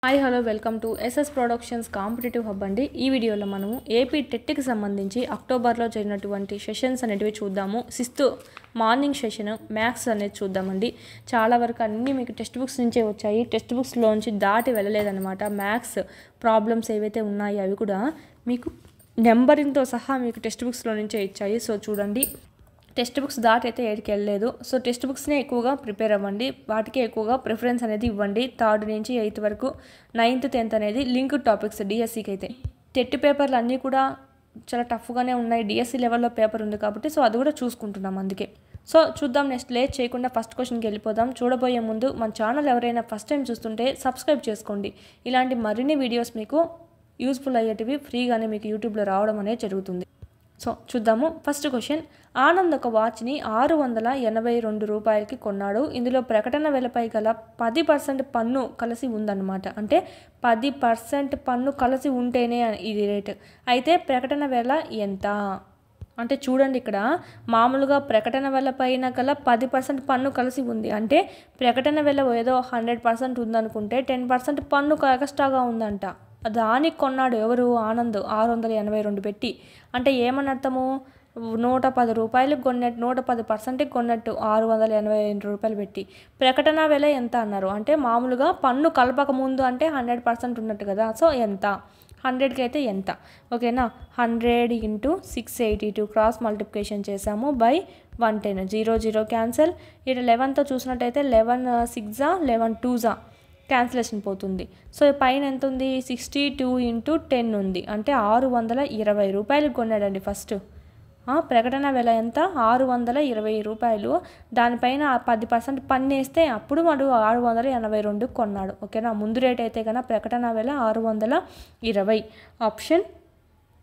Hi hello welcome to SS productions competitive hub అండి. ఈ వీడియోలో మనము ఏపీ టెట్కి సంబంధించి అక్టోబర్లో జరిగినటువంటి సెషన్స్ అనేటివి చూద్దాము. 6th మార్నింగ్ సెషన్ మ్యాథ్స్ అనేది చూద్దామండి. చాలా వరకు అన్నీ మీకు టెక్స్ట్ బుక్స్ నుంచే వచ్చాయి. టెక్స్ట్ బుక్స్లోంచి దాటి వెళ్ళలేదన్నమాట. మ్యాథ్స్ ప్రాబ్లమ్స్ ఏవైతే ఉన్నాయో అవి కూడా మీకు నెంబరింగ్తో సహా మీకు టెక్స్ట్ బుక్స్లో నుంచే ఇచ్చాయి. సో చూడండి, టెక్స్ట్ బుక్స్ దాటి అయితే ఏడికి వెళ్ళలేదు. సో టెక్స్ట్ బుక్స్నే ఎక్కువగా ప్రిపేర్ అవ్వండి, వాటికి ఎక్కువగా ప్రిఫరెన్స్ అనేది ఇవ్వండి. 3rd నుంచి 8th వరకు, 9th 10th అనేది లింక్డ్ టాపిక్స్ డిఎస్సికి అయితే. టెట్ పేపర్లు అన్నీ కూడా చాలా టఫ్గానే ఉన్నాయి. డిఎస్సి లెవెల్లో పేపర్ ఉంది కాబట్టి సో అది కూడా చూసుకుంటున్నాం అందుకే. సో చూద్దాం, నెక్స్ట్ లేట్ చేయకుండా ఫస్ట్ క్వశ్చన్కి వెళ్ళిపోదాం. చూడబోయే ముందు మన ఛానల్ ఎవరైనా ఫస్ట్ టైం చూస్తుంటే సబ్స్క్రైబ్ చేసుకోండి. ఇలాంటి మరిన్ని వీడియోస్ మీకు యూస్ఫుల్ అయ్యేటివి ఫ్రీగానే మీకు యూట్యూబ్లో రావడం అనేది జరుగుతుంది. సో చూద్దాము. ఫస్ట్ క్వశ్చన్, ఆనంద్ ఒక వాచ్ని 682 రూపాయలకి కొన్నాడు. ఇందులో ప్రకటన వెలపై గల 10% పన్ను కలిసి ఉందన్నమాట. అంటే 10% పన్ను కలిసి ఉంటేనే ఇది రేటు. అయితే ప్రకటన వెల ఎంత అంటే చూడండి, ఇక్కడ మామూలుగా ప్రకటన వెల పైన గల 10% పన్ను కలిసి ఉంది. అంటే ప్రకటన వెల ఏదో 100% ఉందనుకుంటే 10% పన్ను ఎక్స్ట్రాగా ఉందంట. దానికి కొన్నాడు ఎవరు? ఆనంద్ 682 పెట్టి. అంటే ఏమని అర్థము? 110 రూపాయలకు కొన్నట్టు, 110%కి కొన్నట్టు 682 రూపాయలు పెట్టి. ప్రకటన వెల ఎంత అన్నారు అంటే మామూలుగా పన్ను కలపక ముందు అంటే 100% ఉన్నట్టు కదా. సో ఎంత? 100కి అయితే ఎంత? ఓకేనా. 100 × 682 క్రాస్ మల్టిప్లికేషన్ చేసాము బై 110. 0 0 క్యాన్సల్. ఇక్కడ 11తో చూసినట్టయితే 11 6 11 2 క్యాన్సిలేషన్ పోతుంది. సో పైన ఎంత ఉంది? 62 × 10 ఉంది. అంటే 620 రూపాయలు కొన్నాడండి ఫస్ట్. ప్రకటన వెల ఎంత? 620 రూపాయలు. దానిపైన 10% పన్ను వేస్తే అప్పుడు వాడు 682 కొన్నాడు. ఓకేనా. ముందు రేట్ అయితే కన్నా ప్రకటన వెల 620. Option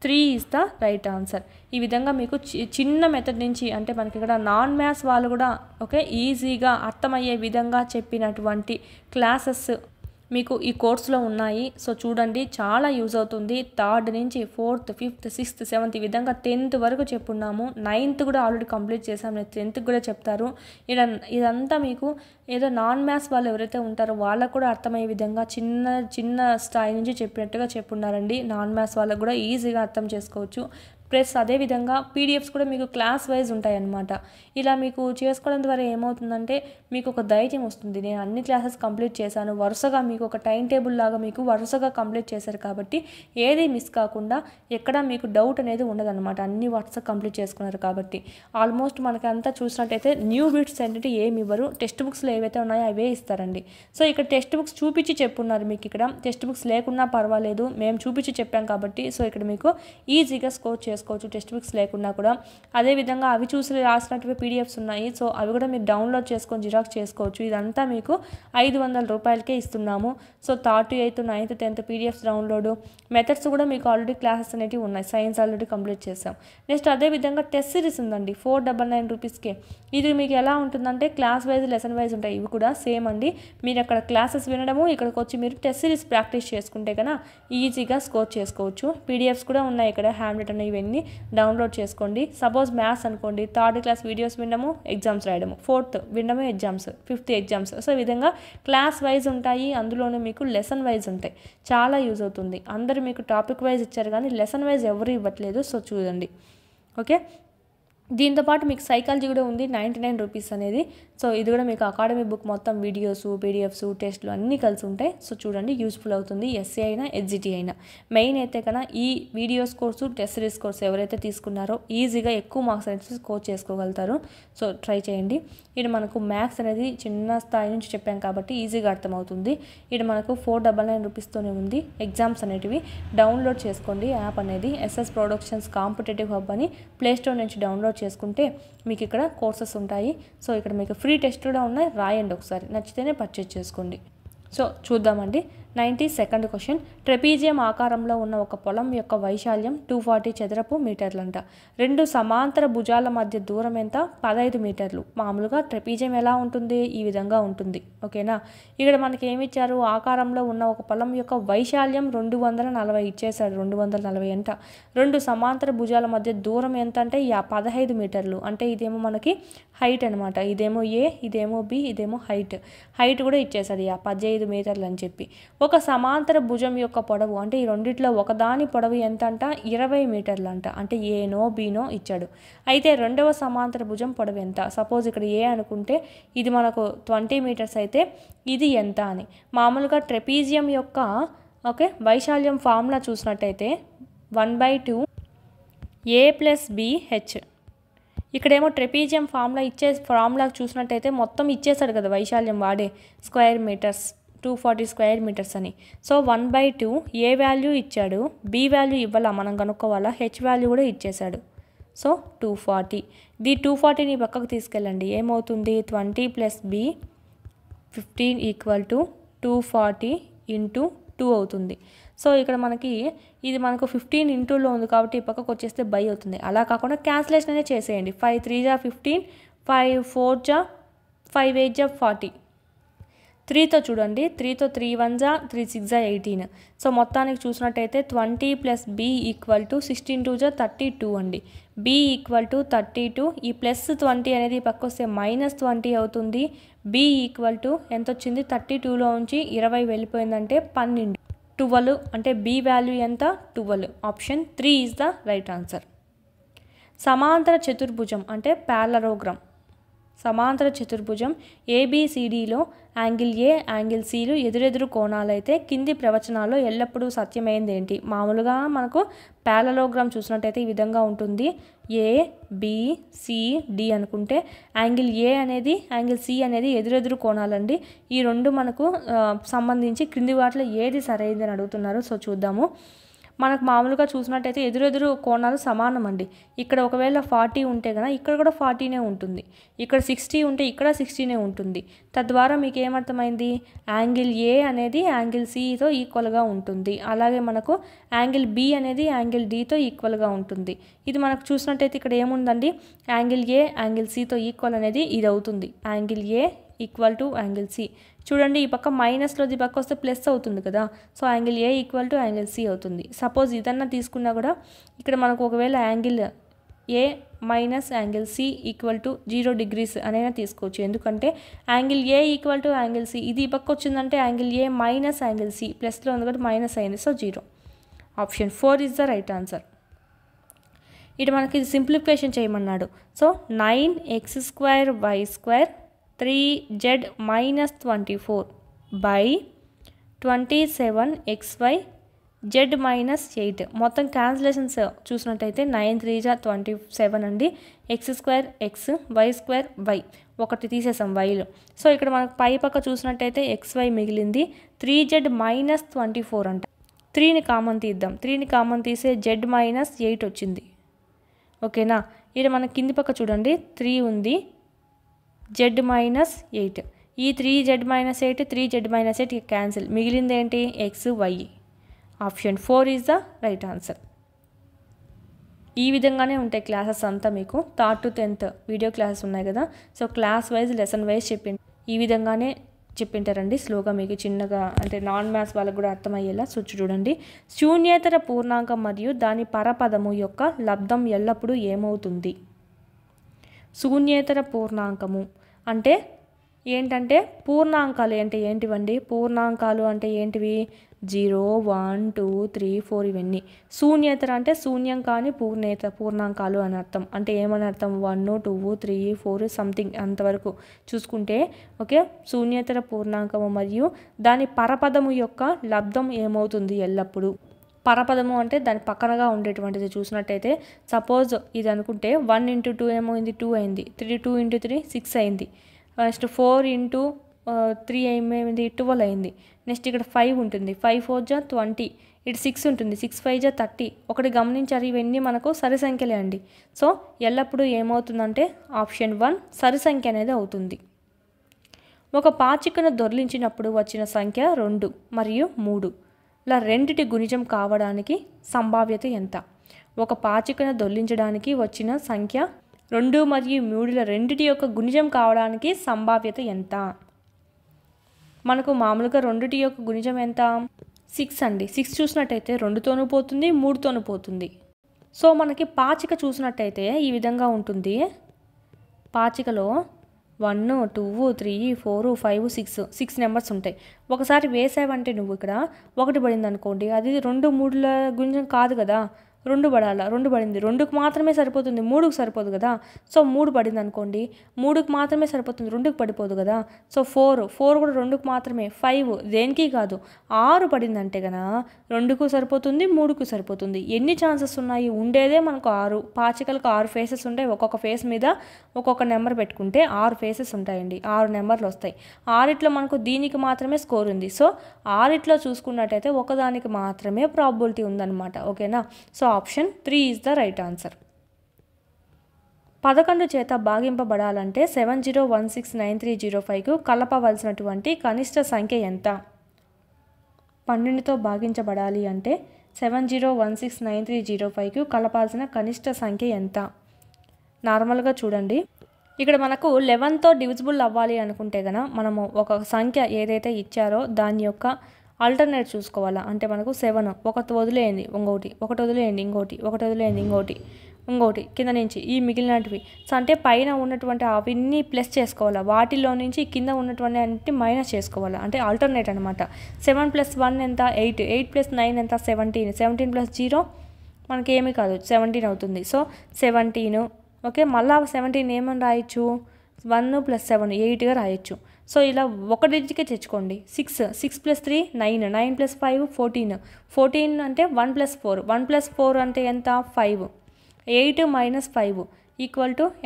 3 is the right answer. ఈ విధంగా మీకు చిన్న మెథడ్ నుంచి, అంటే మనకి ఇక్కడ నాన్ మ్యాథ్స్ వాళ్ళు కూడా ఓకే ఈజీగా అర్థమయ్యే విధంగా చెప్పినటువంటి క్లాసెస్ మీకు ఈ కోర్సులో ఉన్నాయి. సో చూడండి, చాలా యూజ్ అవుతుంది. 3rd నుంచి 4th 5th 6th 7th ఈ విధంగా 10th వరకు చెప్పున్నాము. 9th కూడా ఆల్రెడీ కంప్లీట్ చేసాము. నేను 10th కూడా చెప్తారు. ఇదంతా మీకు ఏదో నాన్ మ్యాథ్స్ వాళ్ళు ఎవరైతే ఉంటారో వాళ్ళకు కూడా అర్థమయ్యే విధంగా చిన్న స్థాయి నుంచి చెప్పినట్టుగా చెప్పున్నారండి. నాన్ మ్యాథ్స్ వాళ్ళకు కూడా ఈజీగా అర్థం చేసుకోవచ్చు. ప్లస్ అదేవిధంగా పీడిఎఫ్స్ కూడా మీకు క్లాస్ వైజ్ ఉంటాయన్నమాట. ఇలా మీకు చేసుకోవడం ద్వారా ఏమవుతుందంటే మీకు ఒక ధైర్యం వస్తుంది. నేను అన్ని క్లాసెస్ కంప్లీట్ చేశాను, వరుసగా మీకు ఒక టైం టేబుల్ లాగా మీకు వరుసగా కంప్లీట్ చేశారు కాబట్టి ఏది మిస్ కాకుండా ఎక్కడ మీకు డౌట్ అనేది ఉండదన్నమాట. అన్ని వరుసగా కంప్లీట్ చేసుకున్నారు కాబట్టి ఆల్మోస్ట్ మనకి అంతా చూసినట్టయితే న్యూ బిట్స్ ఏంటంటే ఏమి ఇవ్వరు. టెక్స్ట్ బుక్స్లో ఏవైతే ఉన్నాయో అవే ఇస్తారండి. సో ఇక్కడ టెక్స్ట్ బుక్స్ చూపించి చెప్పున్నారు. మీకు ఇక్కడ టెక్స్ట్ బుక్స్ లేకున్నా పర్వాలేదు, మేము చూపించి చెప్పాం కాబట్టి సో ఇక్కడ మీకు ఈజీగా స్కోర్ చేసుకోవచ్చు టెక్స్ట్ బుక్స్ లేకున్నా కూడా. అదేవిధంగా అవి చూసి రాసినట్టు పీడిఎఫ్స్ ఉన్నాయి. సో అవి కూడా మీరు డౌన్లోడ్ చేసుకొని జిరాక్స్ చేసుకోవచ్చు. ఇదంతా మీకు 500 రూపాయలకే ఇస్తున్నాము. So 3rd to 8th 9th 10th PDFs download, methods కూడా మీకు ఆల్రెడీ క్లాసెస్ అనేవి ఉన్నాయి. సైన్స్ ఆల్రెడీ కంప్లీట్ చేసాం. నెక్స్ట్ అదేవిధంగా టెస్ట్ సిరీస్ ఉందండి 499 రూపీస్కే. ఇది మీకు ఎలా ఉంటుందంటే క్లాస్ వైజ్ లెసన్ వైజ్ ఉంటాయి. ఇవి కూడా సేమ్ అండి. మీరు అక్కడ క్లాసెస్ వినడము, ఇక్కడికి వచ్చి మీరు టెస్ట్ సిరీస్ ప్రాక్టీస్ చేసుకుంటే కన్నా ఈజీగా స్కోర్ చేసుకోవచ్చు. పీడిఎఫ్స్ కూడా ఉన్నాయి ఇక్కడ, హ్యాండ్ రిటన్ ఇవన్నీ డౌన్లోడ్ చేసుకోండి. సపోజ్ మ్యాథ్స్ అనుకోండి, 3rd క్లాస్ వీడియోస్ వినడము, ఎగ్జామ్స్ రాయడము, 4th వినడము ఎగ్జామ్స్, 5th ఎగ్జామ్స్. సో ఈ విధంగా క్లాస్ వైజ్ ఉంటాయి, అందులోనే మీకు లెసన్ వైజ్ ఉంటాయి. చాలా యూజ్ అవుతుంది. అందరూ మీకు టాపిక్ వైజ్ ఇచ్చారు కానీ లెసన్ వైజ్ ఎవరు ఇవ్వట్లేదు. సో చూడండి. ఓకే, దీంతోపాటు మీకు సైకాలజీ కూడా ఉంది 99 రూపీస్ అనేది. సో ఇది కూడా మీకు అకాడమీ బుక్ మొత్తం వీడియోస్, పీడిఎఫ్స్, టెస్ట్లు అన్నీ కలిసి ఉంటాయి. సో చూడండి, యూస్ఫుల్ అవుతుంది. ఎస్ఏ అయినా హెచ్జిటి అయినా. మెయిన్ అయితే కన్నా ఈ videos course, test series course ఎవరైతే తీసుకున్నారో ఈజీగా ఎక్కువ మార్క్స్ అనేది స్కోర్ చేసుకోగలుగుతారు. సో ట్రై చేయండి. ఇది మనకు మ్యాథ్స్ అనేది చిన్న స్థాయి నుంచి చెప్పాం కాబట్టి ఈజీగా అర్థమవుతుంది. ఇది మనకు 499 రూపీస్తోనే ఉంది. ఎగ్జామ్స్ అనేటివి డౌన్లోడ్ చేసుకోండి. యాప్ అనేది ఎస్ఎస్ ప్రొడక్షన్స్ కాంపిటేటివ్ హబ్ అని ప్లేస్టోర్ నుంచి డౌన్లోడ్ చేసుకుంటే మీకు ఇక్కడ కోర్సెస్ ఉంటాయి. సో ఇక్కడ మీకు ఫ్రీ టెస్ట్ కూడా ఉన్నాయి, రాయండి ఒకసారి, నచ్చితేనే పర్చేజ్ చేసుకోండి. సో చూద్దామండి. 92nd క్వశ్చన్, ట్రెపీజియం ఆకారంలో ఉన్న ఒక పొలం యొక్క వైశాల్యం 240 చదరపు మీటర్లంట. 2 సమాంతర భుజాల మధ్య దూరం ఎంత? 15 మీటర్లు. మామూలుగా ట్రెపీజియం ఎలా ఉంటుంది? ఈ విధంగా ఉంటుంది. ఓకేనా. ఇక్కడ మనకి ఏమి ఇచ్చారు? ఆకారంలో ఉన్న ఒక పొలం యొక్క వైశాల్యం 240 ఇచ్చేసాడు. 240 అంట. 2 సమాంతర భుజాల మధ్య దూరం ఎంత అంటే 15 మీటర్లు. అంటే ఇదేమో మనకి హైట్ అనమాట. ఇదేమో ఏ, ఇదేమో బి, ఇదేమో హైట్ కూడా ఇచ్చేసాడు 15 మీటర్లు అని చెప్పి. ఒక సమాంతర భుజం యొక్క పొడవు అంటే ఈ రెండిట్లో ఒకదాని పొడవు ఎంత అంట 20 మీటర్లు అంట. అంటే ఏనో బీనో ఇచ్చాడు. అయితే రెండవ సమాంతర భుజం పొడవు ఎంత? సపోజ్ ఇక్కడ ఏ అనుకుంటే ఇది మనకు 20 మీటర్స్ అయితే ఇది ఎంత అని. మామూలుగా ట్రెపీజియం యొక్క వైశాల్యం ఫార్ములా చూసినట్టయితే 1/2 a + bh. ఇక్కడేమో ట్రెపీజియం ఫార్ములా చూసినట్టయితే మొత్తం ఇచ్చేసాడు కదా వైశాల్యం వాడే స్క్వేర్ మీటర్స్ 240 స్క్వేర్ మీటర్స్ అని. సో 1/2 ఏ వాల్యూ ఇచ్చాడు, బి వాల్యూ ఇవ్వాలా మనం కనుక్కోవాలా, హెచ్ వాల్యూ కూడా ఇచ్చేసాడు. సో 240. ది 240ని పక్కకు తీసుకెళ్ళండి. ఏమవుతుంది 20 + b 15 = 240 × 2 అవుతుంది. సో ఇక్కడ ఇది మనకు 15 ఇంటూలో ఉంది కాబట్టి ఈ పక్కకు వచ్చేస్తే బై అవుతుంది. అలా కాకుండా క్యాన్సిలేషన్ అనేది చేసేయండి. 5 3 = 15, 5 4 = 5 8 = 40. 3తో చూడండి, 3తో 3 1 = 3 6 = 18. సో మొత్తానికి చూసినట్టయితే 20 + b = 16 2 = 32 అండి. b = 32. ఈ +20 అనేది పక్క వస్తే -20 అవుతుంది. b ఎంత వచ్చింది 32లో నుంచి 20 వెళ్ళిపోయిందంటే 12. 12 అంటే b వాల్యూ ఎంత 12. Option 3 is the right answer. సమాంతర చతుర్భుజం అంటే ప్యారలోగ్రామ్. సమాంతర చతుర్భుజం ABCDలో యాంగిల్ A, యాంగిల్ Cలు ఎదురెదురు కోణాలైతే కింది ప్రవచనాల్లో ఎల్లప్పుడూ సత్యమైంది ఏంటి? మామూలుగా మనకు ప్యారలోగ్రామ్ చూసినట్టయితే ఈ విధంగా ఉంటుంది. ABCD అనుకుంటే యాంగిల్ A అనేది యాంగిల్ C అనేది ఎదురెదురు కోణాలండి. ఈ రెండు మనకు సంబంధించి క్రింది వాటిలో ఏది సరైనది అని అడుగుతున్నారు. సో చూద్దాము. మనకు మామూలుగా చూసినట్టయితే ఎదురెదురు కోణాలు సమానం అండి. ఇక్కడ ఒకవేళ 40 ఉంటే కనుక ఇక్కడ కూడా 40నే ఉంటుంది. ఇక్కడ 60 ఉంటే ఇక్కడ 60నే ఉంటుంది. తద్వారా మీకు ఏమర్థమైంది, యాంగిల్ A అనేది యాంగిల్ Cతో ఈక్వల్గా ఉంటుంది. అలాగే మనకు యాంగిల్ B అనేది యాంగిల్ Dతో ఈక్వల్గా ఉంటుంది. ఇది మనకు చూసినట్టయితే ఇక్కడ ఏముందండి, యాంగిల్ A యాంగిల్ Cతో ఈక్వల్ అనేది ఇది అవుతుంది. Angle A = angle C. చూడండి ఈ పక్క మైనస్లో ఈ పక్క వస్తే ప్లస్ అవుతుంది కదా. So angle A = angle C అవుతుంది. సపోజ్ ఇదన్నా తీసుకున్నా కూడా ఇక్కడ మనకు ఒకవేళ angle A - angle C = 0 degrees అనైనా తీసుకోవచ్చు. ఎందుకంటే యాంగిల్ A = యాంగిల్ C ఇది ఈ పక్క వచ్చిందంటే యాంగిల్ A - యాంగిల్ C ప్లస్లో ఉంది కాబట్టి మైనస్ అయింది. So 0. Option 4 is the right answer. ఇటు మనకి ఇది సింప్లిఫికేషన్ చేయమన్నాడు. So 9x² y² 3z - 24 by 27xy z - 8. మొత్తం క్యాన్సిలేషన్స్ చూసినట్టయితే 9 3 = 27 అండి. x² x, y² y, ఒకటి తీసేసాం వైలో. సో ఇక్కడ మనకు పై పక్క చూసినట్టయితే xy మిగిలింది. 3z - 24 అంట. 3ని కామన్ తీద్దాం. 3ని కామన్ తీసే z - 8 వచ్చింది. ఓకేనా. ఇక్కడ మన కింది పక్క చూడండి 3 ఉంది, z - 8. ఈ 3z - 8 3z - 8 క్యాన్సిల్. మిగిలింది ఏంటి x y. Option 4 is the right answer. ఈ విధంగానే ఉంటాయి క్లాసెస్ అంతా మీకు 3rd to 10th video classes ఉన్నాయి కదా. So class wise lesson wise ఈ విధంగానే చెప్పింటారండి. స్లోగా మీకు చిన్నగా అంటే నాన్ మ్యాథ్స్ వాళ్ళకు కూడా అర్థమయ్యేలా. సో చూడండి, శూన్యేతర పూర్ణాంకం మరియు దాని పరపదము యొక్క లబ్ధం ఎల్లప్పుడూ ఏమవుతుంది? శూన్యేతర పూర్ణాంకము అంటే ఏంటంటే పూర్ణాంకాలు అంటే ఏంటివండి? పూర్ణాంకాలు అంటే ఏంటివి? 0 1 2 3 4 ఇవన్నీ. శూన్యేతర అంటే శూన్యం కాని పూర్ణాంకాలు అని అర్థం. అంటే ఏమని అర్థం? 1 2 3 4 సంథింగ్ అంతవరకు చూసుకుంటే ఓకే. శూన్యేతర పూర్ణాంకము మరియు దాని పరపదము యొక్క లబ్ధం ఏమవుతుంది ఎల్లప్పుడూ? పరపదము అంటే దాని పక్కనగా ఉండేటువంటిది చూసినట్టయితే సపోజ్ ఇది అనుకుంటే 1 × 2 ఏమైంది 2 అయింది. 2 × 3 6 అయింది. నెక్స్ట్ 4 × 3 ఏమైంది 12 అయింది. నెక్స్ట్ ఇక్కడ 5 ఉంటుంది. 5 4 = 20. ఇటు 6 ఉంటుంది. 6 5 = 30. ఒకటి గమనించారు, ఇవన్నీ మనకు సరి సంఖ్యలే అండి. సో ఎల్లప్పుడూ ఏమవుతుందంటే ఆప్షన్ 1 సరి సంఖ్య అనేది అవుతుంది. ఒక పాచికను దొర్లించినప్పుడు వచ్చిన సంఖ్య 2 మరియు 3 ల రెండిటి గుణిజం కావడానికి సంభావ్యత ఎంత? ఒక పాచికను దొర్లించడానికి వచ్చిన సంఖ్య 2 మరియు 3ల రెండిటి యొక్క గుణిజం కావడానికి సంభావ్యత ఎంత? మనకు మామూలుగా రెండిటి యొక్క గుణిజం ఎంత? 6 అండి. 6 చూసినట్టయితే 2తోనూ పోతుంది, 3తోనూ పోతుంది. సో మనకి పాచిక చూసినట్టయితే ఈ విధంగా ఉంటుంది. పాచికలో 1 2 3 4 5 6 నెంబర్స్ ఉంటాయి. ఒకసారి వేసావంటే నువ్వు ఇక్కడ 1 పడింది అనుకోండి, అది 2 3ల గుంజం కాదు కదా, 2 పడాలా, 2 పడింది, 2కి మాత్రమే సరిపోతుంది, 3కి సరిపోదు కదా. సో 3 పడింది అనుకోండి, 3కి మాత్రమే సరిపోతుంది, 2కి పడిపోదు కదా. సో 4 కూడా 2కి మాత్రమే, 5 దేనికి కాదు. 6 పడిందంటే కనుక 2కు సరిపోతుంది, 3కు సరిపోతుంది. ఎన్ని ఛాన్సెస్ ఉన్నాయి, ఉండేదే మనకు 6. పాచికలకు 6 ఫేసెస్ ఉంటాయి. ఒక్కొక్క ఫేస్ మీద ఒక్కొక్క నెంబర్ పెట్టుకుంటే 6 ఫేసెస్ ఉంటాయండి, 6 నెంబర్లు వస్తాయి. 6 మనకు దీనికి మాత్రమే స్కోర్ ఉంది. సో 6 చూసుకున్నట్టయితే ఒకదానికి మాత్రమే ప్రాబబిలిటీ ఉందన్నమాట. ఓకేనా. So option 3 is the right answer. 11 చేత భాగింపబడాలంటే 70169305కు కలపవలసినటువంటి కనిష్ట సంఖ్య ఎంత? 12తో భాగించబడాలి అంటే 70169305కు కలపాల్సిన కనిష్ట సంఖ్య ఎంత? నార్మల్గా చూడండి, ఇక్కడ మనకు 11తో డివిజిబుల్ అవ్వాలి అనుకుంటే కనుక మనము ఒక సంఖ్య ఏదైతే ఇచ్చారో దాని యొక్క ఆల్టర్నేట్ చూసుకోవాలా. అంటే మనకు 7 ఒకటి వదిలేయండి ఇంకోటి, ఒకటి వదిలేయండి ఇంకోటి, ఒకటి వదిలేయండి ఇంకోటి కింద నుంచి ఈ మిగిలినటివి. సో అంటే పైన ఉన్నటువంటి అవన్నీ ప్లస్ చేసుకోవాలా, వాటిలో నుంచి కింద ఉన్నటువంటి అన్నిటి మైనస్ చేసుకోవాలా. అంటే ఆల్టర్నేట్ అనమాట. 7 + 1 ఎంత? 8. 8 + 9 ఎంత? 17. 17 + 0 మనకి ఏమీ కాదు, 17 అవుతుంది. సో 17. ఓకే, మళ్ళీ 17 ఏమని రాయొచ్చు? 1 + 7 8గా రాయొచ్చు. సో ఇలా ఒక డిజిట్కే తెచ్చుకోండి. 6 + 3 9, 9 + 5 14. 14 అంటే 1 + 4, 1 + 4 అంటే ఎంత? 5. 8 - 5 =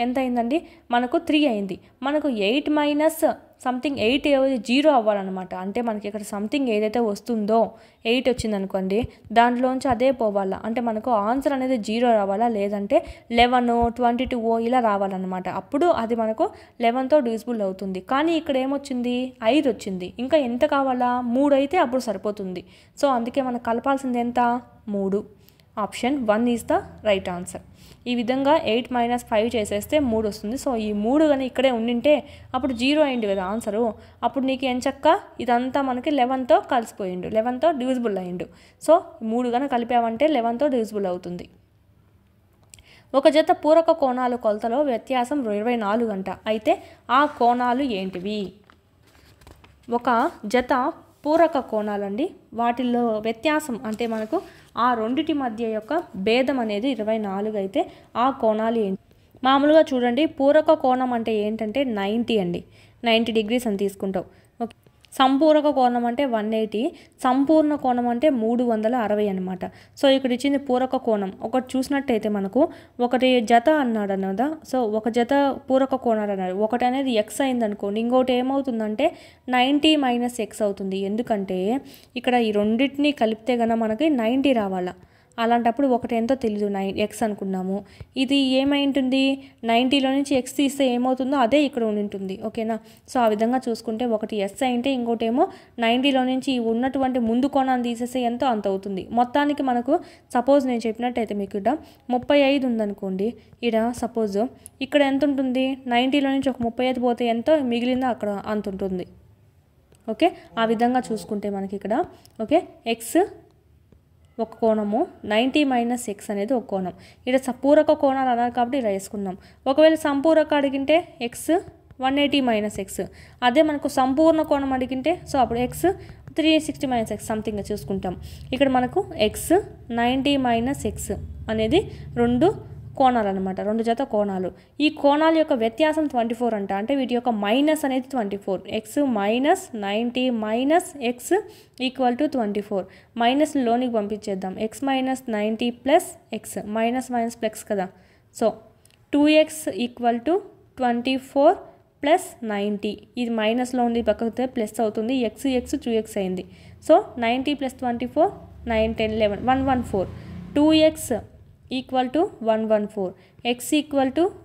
ఎంత అయిందండి? మనకు 3 అయింది. మనకు 8 మైనస్ సంథింగ్ 8 0 అవ్వాలన్నమాట. అంటే మనకి ఇక్కడ సంథింగ్ ఏదైతే వస్తుందో 8 వచ్చింది అనుకోండి, దాంట్లోంచి అదే పోవాలా. అంటే మనకు ఆన్సర్ అనేది 0 రావాలా, లేదంటే 11 22 ఇలా రావాలన్నమాట. అప్పుడు అది మనకు 11తో డివిజిబుల్ అవుతుంది. కానీ ఇక్కడ ఏమొచ్చింది? 5 వచ్చింది. ఇంకా ఎంత కావాలా? 3 అయితే అప్పుడు సరిపోతుంది. సో అందుకే మనకు కలపాల్సింది ఎంత? 3. Option 1 is the right answer. ఈ విధంగా 8 - 5 చేసేస్తే 3 వస్తుంది. సో ఈ 3 కానీ ఇక్కడే ఉండింటే అప్పుడు 0 అయింది కదా ఆన్సరు. అప్పుడు నీకు ఎంచక్క ఇదంతా మనకి 11తో కలిసిపోయిండు, 11తో డివిజిబుల్ అయ్యిండు. సో 3 కానీ కలిపామంటే 11తో డివిజిబుల్ అవుతుంది. ఒక జత పూరక కోణాలు కొలతలో వ్యత్యాసం 24 అంట. అయితే ఆ కోణాలు ఏంటివి? ఒక జత పూరక కోణాలండి, వాటిల్లో వ్యత్యాసం అంటే మనకు ఆ రెండిటి మధ్య యొక్క భేదం అనేది 24 అయితే ఆ కోణాలు ఏంటి? మామూలుగా చూడండి, పూరక కోణం అంటే ఏంటంటే 90 అండి, 90 డిగ్రీస్ అని తీసుకుంటాం. ఓకే, సంపూరక కోణం అంటే 180, సంపూర్ణ కోణం అంటే 360 అనమాట. సో ఇక్కడ ఇచ్చింది పూరక కోణం. ఒకటి చూసినట్టయితే మనకు ఒకటి జత అన్నాడు అన్నదా. సో ఒక జత పూరక కోణాలు అన్నాడు, ఒకటి అనేది ఎక్స్ అయింది అనుకోండి, ఇంకోటి ఏమవుతుందంటే 90 - x అవుతుంది. ఎందుకంటే ఇక్కడ ఈ రెండింటిని కలిపితే కనుక మనకి 90 రావాలా. అలాంటప్పుడు ఒకటి ఎంతో తెలీదు, ఎక్స్ అనుకున్నాము. ఇది ఏమై ఉంటుంది? 90లో నుంచి ఎక్స్ తీస్తే ఏమవుతుందో అదే ఇక్కడ ఉంటుంది. ఓకేనా. సో ఆ విధంగా చూసుకుంటే ఒకటి ఎస్ అయింటే ఇంకోటి ఏమో 90లో నుంచి ఉన్నటువంటి ముందు కోణాన్ని తీసేస్తే ఎంతో అంత అవుతుంది. మొత్తానికి మనకు సపోజ్ నేను చెప్పినట్టయితే మీకు ఇక్కడ 35 ఉందనుకోండి, ఇక్కడ సపోజ్ ఇక్కడ ఎంత ఉంటుంది? 90లో నుంచి ఒక 35 పోతే ఎంతో మిగిలిందో అక్కడ అంత ఉంటుంది. ఓకే, ఆ విధంగా చూసుకుంటే మనకి ఇక్కడ ఓకే ఎక్స్ ఒక కోణము, 90 - x అనేది ఒక కోణం. ఇక్కడ సంపూరక కోణాలు అన్నారు కాబట్టి ఇలా వేసుకున్నాం. ఒకవేళ సంపూరక అడిగింటే x 180 - x, అదే మనకు సంపూర్ణ కోణం అడిగింటే సో అప్పుడు x 360 - x సంథింగ్ చూసుకుంటాం. ఇక్కడ మనకు x 90 - x అనేది 2 కోణాలు అనమాట, 2 జత కోణాలు. ఈ కోణాల యొక్క వ్యత్యాసం 24 అంట. అంటే వీటి యొక్క మైనస్ అనేది 24. x - 90 - x = 24. మైనస్ లోనికి పంపించేద్దాం. x - 90 + x మైనస్ ప్లస్ కదా. So 2x = 24 + 90. ఇది మైనస్లో ఉంది, పక్కకు ప్లస్ అవుతుంది. x 2x అయింది. సో 90 + 24 9 10 11 114. 2x = 114, x =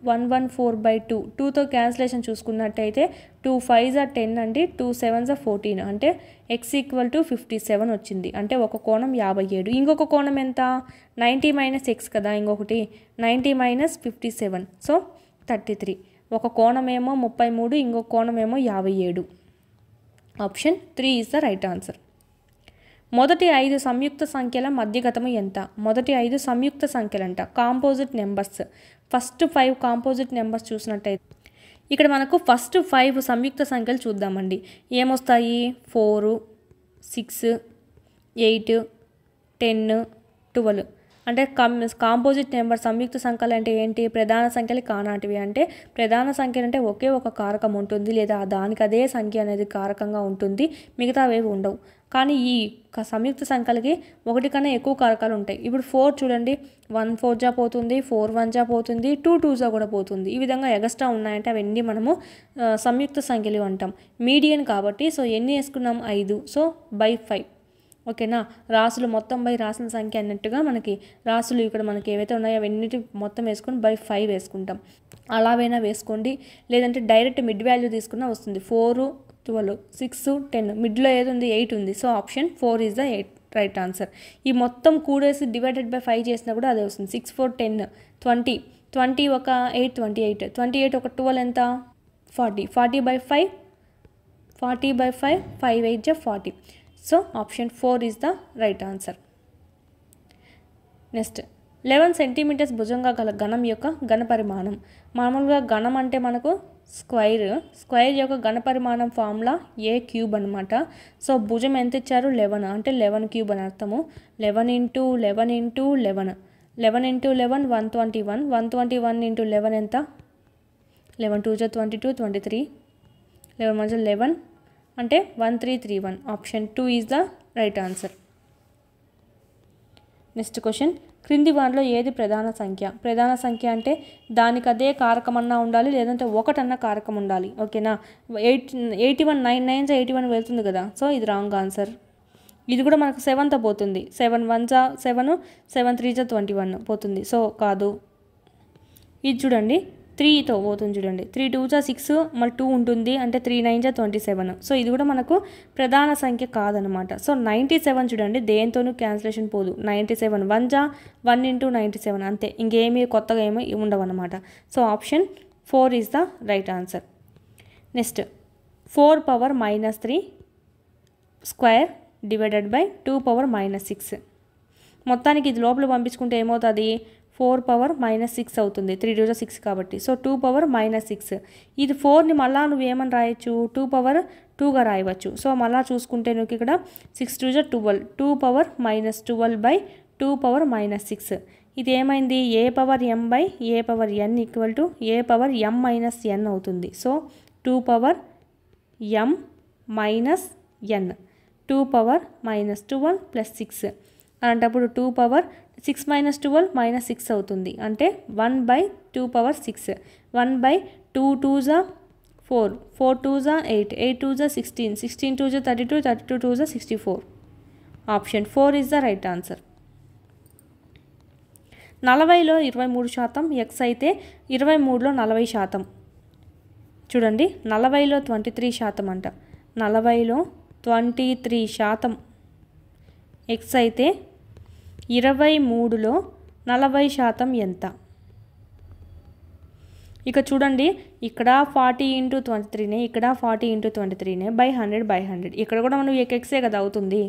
114/2. 2తో క్యాన్సిలేషన్ చూసుకున్నట్టయితే 2 5s are 10 అండి, 2 7s are 14. అంటే x = 57 వచ్చింది. అంటే ఒక కోణం 57. ఇంకొక కోణం ఎంత? 90 - x కదా, ఇంకొకటి 90 - 57. సో 33. ఒక కోణం ఏమో 33, ఇంకొక కోణం ఏమో 57. Option 3 is the right answer. మొదటి 5 సంయుక్త సంఖ్యల మధ్యగతము ఎంత? మొదటి 5 సంయుక్త సంఖ్యలంట, composite numbers. First 5 composite numbers చూసినట్టయితే ఇక్కడ మనకు ఫస్ట్ 5 సంయుక్త సంఖ్యలు చూద్దామండి. ఏమొస్తాయి? 4, 6, 8, 10, 12. అంటే కాంపోజిట్ నెంబర్ సంయుక్త సంఖ్యలు అంటే ఏంటి? ప్రధాన సంఖ్యలు కానాటివి. అంటే ప్రధాన సంఖ్యలు అంటే ఒకే ఒక కారకం ఉంటుంది, లేదా దానికి అదే సంఖ్య అనేది కారకంగా ఉంటుంది, మిగతావి ఉండవు. కానీ ఈ సంయుక్త సంఖ్యలకి ఒకటి కన్నా ఎక్కువ కారకాలు ఉంటాయి. ఇప్పుడు 4 చూడండి, 1 4 జా పోతుంది, 4 1 జా పోతుంది, 2 2 జా కూడా పోతుంది. ఈ విధంగా ఎగస్ట్రా ఉన్నాయంటే అవన్నీ మనము సంయుక్త సంఖ్యలు అంటాం. మీడియన్ కాబట్టి సో ఎన్ని వేసుకున్నాం? 5. So by 5. ఓకేనా? రాసులు మొత్తం బై రాసుల సంఖ్య అన్నట్టుగా మనకి రాసులు ఇక్కడ మనకి ఏవైతే ఉన్నాయో అవన్నిటి మొత్తం వేసుకొని బై 5 వేసుకుంటాం. అలాగైనా వేసుకోండి, లేదంటే డైరెక్ట్ మిడ్ వాల్యూ తీసుకున్నా వస్తుంది. 4 12 6 10 మిడ్లో ఏది ఉంది? 8 ఉంది. So option 4 is the right answer. ఈ మొత్తం కూడేసి డివైడెడ్ బై 5 చేసినా కూడా అదే వస్తుంది. 6 4 10 20 20 ఒక 8 28 28 ఒక 12 ఎంత? 40 40 బై 5 40 బై 5 5 8 జా 40. So option 4 is the right answer. Next 11 centimetres భుజంగా గల ఘనం యొక్క ఘన పరిమాణం. మామూలుగా ఘనం అంటే మనకు స్క్వైర్ యొక్క ఘన పరిమాణం ఫార్ములా a క్యూబ్ అనమాట. సో భుజం ఎంత ఇచ్చారు? 11 అంటే 11 క్యూబ్ అని అర్థము. 11 ఇంటూ 11 ఇంటూ 11 11 ఇంటూ 11 121 121 ఇంటూ 11 ఎంత? 11 2 22 23 11 1 11 అంటే 1331. Option 2 is the right answer. Next question, క్రింది వాటిలో ఏది ప్రధాన సంఖ్య? ప్రధాన సంఖ్య అంటే దానికి అదే కారకం అన్నా ఉండాలి, లేదంటే ఒకటన్నా కారకం ఉండాలి. ఓకేనా? 81 9 9 81 వెళ్తుంది కదా, సో ఇది రాంగ్ ఆన్సర్. ఇది కూడా మనకు 7తో పోతుంది. 7 1 జా 7 7 3 జా 21 పోతుంది, సో కాదు. ఇది చూడండి 3తో పోతుంది చూడండి. 3 2 జా 6 మళ్ళీ 2 ఉంటుంది, అంటే 3 9 జా 27. సో ఇది కూడా మనకు ప్రధాన సంఖ్య కాదనమాట. సో 97 చూడండి, దేంతోనూ క్యాన్సిలేషన్ పోదు. 97 1 జా 1 ఇంటూ 97 అంతే, ఇంకేమీ కొత్తగా ఏమీ ఉండవు అనమాట. So option 4 is the right answer. Next 4 power -3 square divided by 2 power -6. మొత్తానికి ఇది లోపల పంపించుకుంటే ఏమవుతుంది? 4 పవర్ -6 అవుతుంది. 3 2 6 కాబట్టి. So 2 power -6. ఇది 4ని మళ్ళా నువ్వు ఏమని రాయొచ్చు? 2 పవర్ 2గా రాయవచ్చు. సో మళ్ళీ చూసుకుంటే నువ్వు ఇక్కడ 6 2 12 2 పవర్ -12 బై 2 పవర్ -6. ఇది ఏమైంది? a power m by a power n equal to a power m minus n అవుతుంది. So 2 power m minus n 2 power -12 plus 6 అలాంటప్పుడు 2 పవర్ 6 - 12 -6 అవుతుంది. అంటే 1 బై 2 పవర్ 6 1 బై 2 2 జా 4 4 2 జా 8 8 2 జా 16 16 2 జా 32 32 2 జా 64. Option 4 is the right answer. 40లో 23% ఎక్స్ అయితే 23లో 40%. చూడండి 40లో 23% అంట, 40లో 23% ఎక్స్ అయితే 23లో 40% ఎంత? ఇక చూడండి, ఇక్కడ 40 × 23నే, ఇక్కడ 40 × 23నే బై 100 బై 100. ఇక్కడ కూడా మనం ఎక్సే కదా అవుతుంది.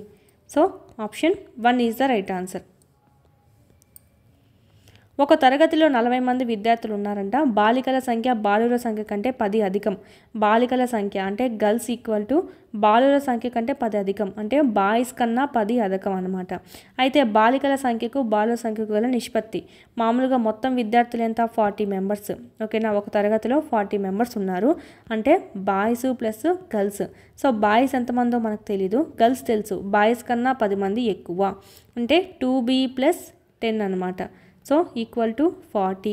So option 1 is the right answer. ఒక తరగతిలో 40 మంది విద్యార్థులు ఉన్నారంట. బాలికల సంఖ్య బాలుర సంఖ్య కంటే 10 అధికం. బాలికల సంఖ్య అంటే గర్ల్స్ ఈక్వల్ టు బాలుర సంఖ్య కంటే 10 అధికం, అంటే బాయ్స్ కన్నా 10 అధికం అనమాట. అయితే బాలికల సంఖ్యకు బాలుర సంఖ్యకు గల నిష్పత్తి. మామూలుగా మొత్తం విద్యార్థులు ఎంత? 40 మెంబర్స్. ఓకేనా? ఒక తరగతిలో 40 మెంబర్స్ ఉన్నారు, అంటే boys plus girls. So boys ఎంతమందో మనకు తెలీదు, గర్ల్స్ తెలుసు. బాయ్స్ కన్నా 10 మంది ఎక్కువ, అంటే 2b + 10 అనమాట. So equal to 40.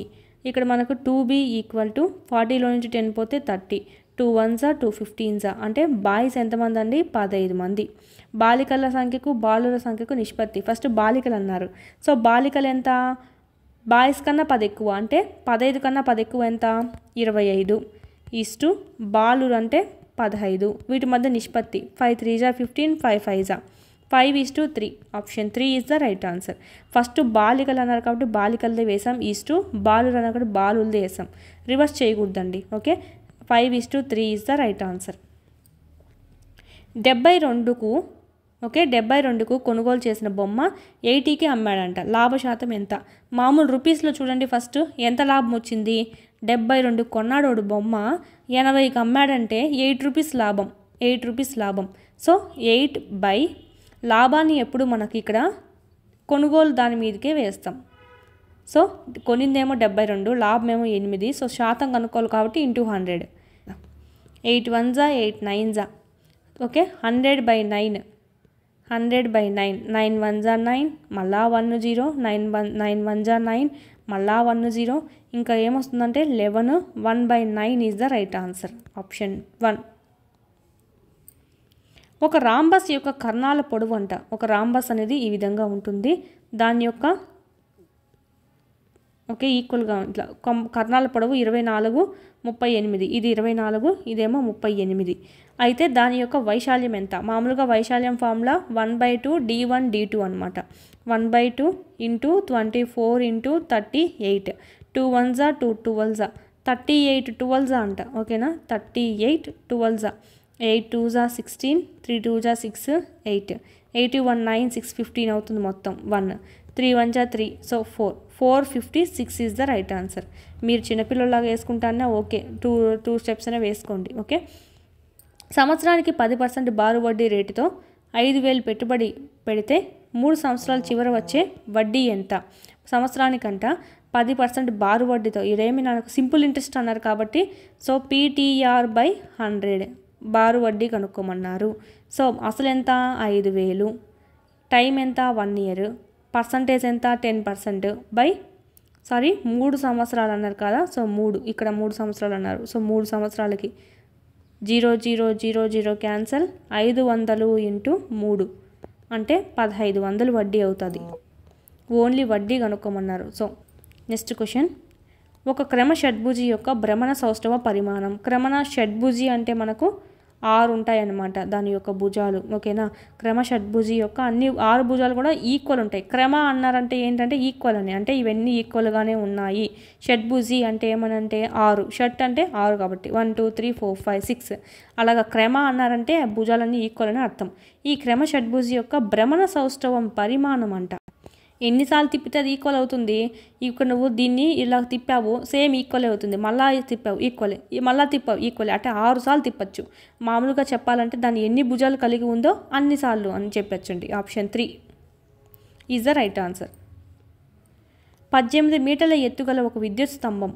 ఇక్కడ మనకు 2b ఈక్వల్ టు 40లో నుంచి 10 పోతే 30 2 1s 2 15s అంటే బాయ్స్ ఎంతమంది అండి? 15 మంది. బాలికల సంఖ్యకు బాలుర సంఖ్యకు నిష్పత్తి. ఫస్ట్ బాలికలు అన్నారు. సో బాలికలు ఎంత? బాయ్స్ కన్నా 10 ఎక్కువ, అంటే 15 కన్నా 10 ఎక్కువ ఎంత? 25 ఈస్టు బాలురు అంటే 15. వీటి మధ్య నిష్పత్తి 5 3s 15 5 5s 5:3. Option 3 is the right answer. First బాలికలు అన్నారు కాబట్టి బాలికలదే వేసాం, ఈస్టు బాలురు అన్నారు కాబట్టి బాలులదే వేసాం. రివర్స్ చేయకూడదండి. Okay, 5:3 is the right answer. 72కు 72కు కొనుగోలు చేసిన బొమ్మ 80కి అమ్మాడంట. లాభ శాతం ఎంత? మామూలు రూపీస్లో చూడండి, ఫస్ట్ ఎంత లాభం వచ్చింది? 72 కొన్నాడోడు బొమ్మ 80కి అమ్మాడంటే 8 రూపీస్ లాభం, 8 రూపీస్ లాభం. సో 8 బై లాభాన్ని ఎప్పుడు మనకి ఇక్కడ కొనుగోలు దాని మీదకే వేస్తాం. సో కొనిందేమో 72, లాభమేమో 8. సో శాతం కనుక్కోవాలి కాబట్టి ఇంటూ 100. 8 1 జా 8 9 జా ఓకే 100/9, 100/9, 9 1 జా 9, మళ్ళా 1 0, 9 1 జా 9, మళ్ళా 1 0, ఇంకా ఏమొస్తుందంటే 11. 1/9 is the right answer, option 1. ఒక రాంబస్ యొక్క కర్ణాల పొడవు అంట. ఒక రాంబస్ అనేది ఈ విధంగా ఉంటుంది. దాని యొక్క ఓకే ఈక్వల్గా ఇట్లా కర్ణాల పొడవు 24, 38. ఇది 24, ఇదేమో 38. అయితే దాని యొక్క వైశాల్యం ఎంత? మామూలుగా వైశాల్యం ఫార్ములా 1/2 d1 d2 అనమాట. 1/2 ఇంటూ 24 ఇంటూ 38. 2 1 జా 2 12 జా 38 12 జా అంట. ఓకేనా 38 12 జా 8 2 జా 16, 3 2 జా 6 8, 8 1 9 6 15 అవుతుంది మొత్తం 1, 3 1 జా 3, so 456 is the right answer. మీరు చిన్నపిల్లలాగా వేసుకుంటానా ఓకే, టూ స్టెప్స్ అయినా వేసుకోండి. ఓకే సంవత్సరానికి 10% బారు వడ్డీ రేటుతో 5,000 పెట్టుబడి పెడితే 3 సంవత్సరాల చివర వచ్చే వడ్డీ ఎంత? సంవత్సరానికంట 10% బారు వడ్డీతో, ఇదేమి నాకు సింపుల్ ఇంట్రెస్ట్ అన్నారు కాబట్టి సో PTR/100 బారు వడ్డీ కనుక్కోమన్నారు. సో అసలు ఎంత 5,000, టైం ఎంత 1 ఇయర్, పర్సంటేజ్ ఎంత 10% బై 3 సంవత్సరాలు అన్నారు కదా. సో 3 ఇక్కడ 3 సంవత్సరాలు అన్నారు. సో 3 సంవత్సరాలకి 0 0 0 0 క్యాన్సల్, 500 ఇంటూ 3 అంటే 1500 వడ్డీ అవుతుంది. ఓన్లీ వడ్డీ కనుక్కోమన్నారు. సో నెక్స్ట్ క్వశ్చన్, ఒక క్రమ షడ్భుజి యొక్క భ్రమణ సౌష్ఠవ పరిమాణం. క్రమణ షడ్భుజి అంటే మనకు 6 ఉంటాయన్నమాట దాని యొక్క భుజాలు. ఓకేనా క్రమ షడ్భుజి యొక్క అన్ని 6 భుజాలు కూడా ఈక్వల్ ఉంటాయి. క్రమ అన్నారంటే ఏంటంటే ఈక్వల్ అని, అంటే ఇవన్నీ ఈక్వల్గానే ఉన్నాయి. షడ్భుజి అంటే ఏమనంటే 6, షట్ అంటే 6 కాబట్టి 1 2 3 4 5 6 అలాగా క్రమ అన్నారంటే భుజాలన్నీ ఈక్వల్ అని అర్థం. ఈ క్రమ షడ్భుజి యొక్క భ్రమణ సౌష్ఠవం పరిమాణం అంట. ఎన్నిసార్లు తిప్పితే అది ఈక్వల్ అవుతుంది. ఇక్కడ నువ్వు దీన్ని ఇలా తిప్పావు సేమ్ ఈక్వల్ అవుతుంది, మళ్ళీ తిప్పావు ఈక్వలే, మళ్ళీ తిప్పావు ఈక్వలే, అంటే 6 సార్లు తిప్పచ్చు. మామూలుగా చెప్పాలంటే దాన్ని ఎన్ని భుజాలు కలిగి ఉందో అన్నిసార్లు అని చెప్పచ్చండి. Option 3 is the right answer. 18 మీటర్ల ఎత్తుగల ఒక విద్యుత్ స్తంభం,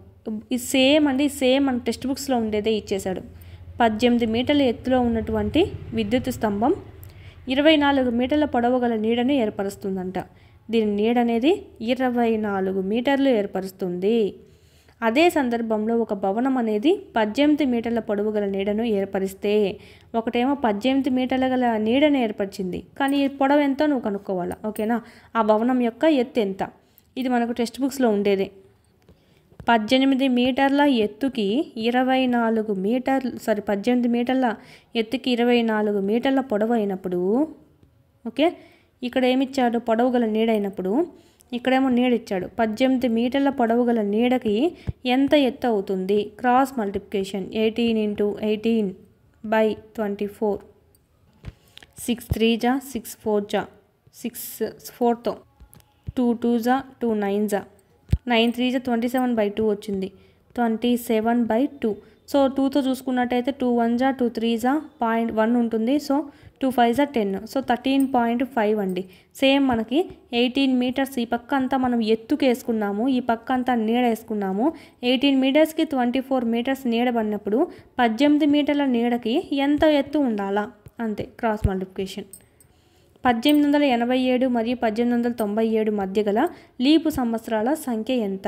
ఇది సేమ్ అండి, సేమ్ మన టెక్స్ట్ బుక్స్లో ఉండేదే ఇచ్చేశాడు. 18 మీటర్ల ఎత్తులో ఉన్నటువంటి విద్యుత్ స్తంభం 24 మీటర్ల పొడవు గల నీడను ఏర్పరుస్తుందంట. దీని నీడ అనేది 24 మీటర్లు ఏర్పరుస్తుంది. అదే సందర్భంలో ఒక భవనం అనేది 18 మీటర్ల పొడవు గల నీడను ఏర్పరిస్తే, ఒకటేమో 18 మీటర్ల గల నీడను ఏర్పరిచింది కానీ పొడవు ఎంతో నువ్వు కనుక్కోవాలా. ఓకేనా ఆ భవనం యొక్క ఎత్తు ఎంత? ఇది మనకు టెక్స్ట్ బుక్స్లో ఉండేదే. 18 మీటర్ల ఎత్తుకి 24 మీటర్లు 18 మీటర్ల ఎత్తుకి 24 మీటర్ల పొడవు అయినప్పుడు, ఓకే ఇక్కడ ఏమిచ్చాడు పొడవు గల నీడ అయినప్పుడు, ఇక్కడేమో నీడ ఇచ్చాడు. 18 మీటర్ల పొడవు గల నీడకి ఎంత ఎత్తు అవుతుంది? క్రాస్ మల్టిప్లికేషన్ 18 ఇంటూ 18/24, 6 3 జా 6 4 జా 6 4తో 2 2 జా 2 9 జా 9 3 జా 27/2 వచ్చింది, 27/2. సో 2తో చూసుకున్నట్టయితే 2 1 జా 2 3 జా 0.1 ఉంటుంది. సో 2 5 జా 10, సో 13.5 అండి. సేమ్ మనకి 18 మీటర్స్ ఈ పక్క అంతా మనం ఎత్తుకు వేసుకున్నాము, ఈ పక్క అంతా నీడ వేసుకున్నాము. 18 మీటర్స్కి 24 మీటర్స్ నీడ పడినప్పుడు 18 మీటర్ల నీడకి ఎంత ఎత్తు ఉండాలా అంతే. Cross multiplication. 1887 మరియు 1897 మధ్య గల లీపు సంవత్సరాల సంఖ్య ఎంత?